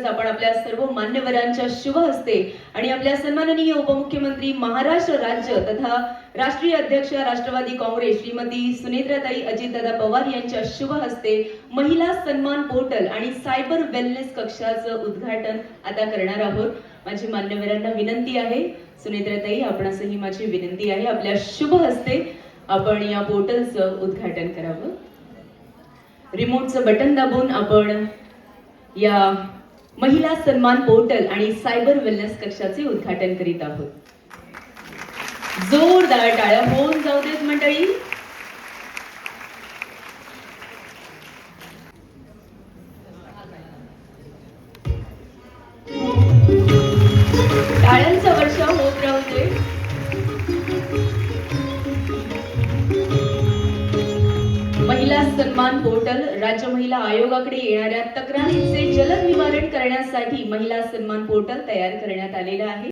आपण आपल्या सर्व मान्यवरांच्या शुभ हस्ते आणि आपल्या सन्माननीय उपमुख्यमंत्री महाराष्ट्र राज्य तथा राष्ट्रीय अध्यक्ष राष्ट्रवादी काँग्रेस श्रीमती सुनेत्राताई अजितदादा पवार यांच्या शुभ हस्ते महिला सन्मान पोर्टल आणि सायबर वेलनेस कक्षाचं उद्घाटन आता करणार आहोत। माझी मान्यवरांना विनंती आहे, सुनेत्राताई आपणासही माझी विनंती आहे, आपल्या शुभ हस्ते आपण या पोर्टलचं उद्घाटन करावं। रिमोटचं बटन दाबून आपण या महिला सन्मान पोर्टल आणि सायबर वेलनेस कक्षाचे उद्घाटन करीत आहोत। जोरदार टाळ्या होऊन जाऊ देत मंडळी। टाळ्यांचा वर्षाव होत राहू दे। महिला सन्मान पोर्टल राज्य महिला आयोगाकडे येणाऱ्या तक्रारींचे जलद निवारण करण्यासाठी महिला सन्मान पोर्टल तयार करण्यात आलेला आहे।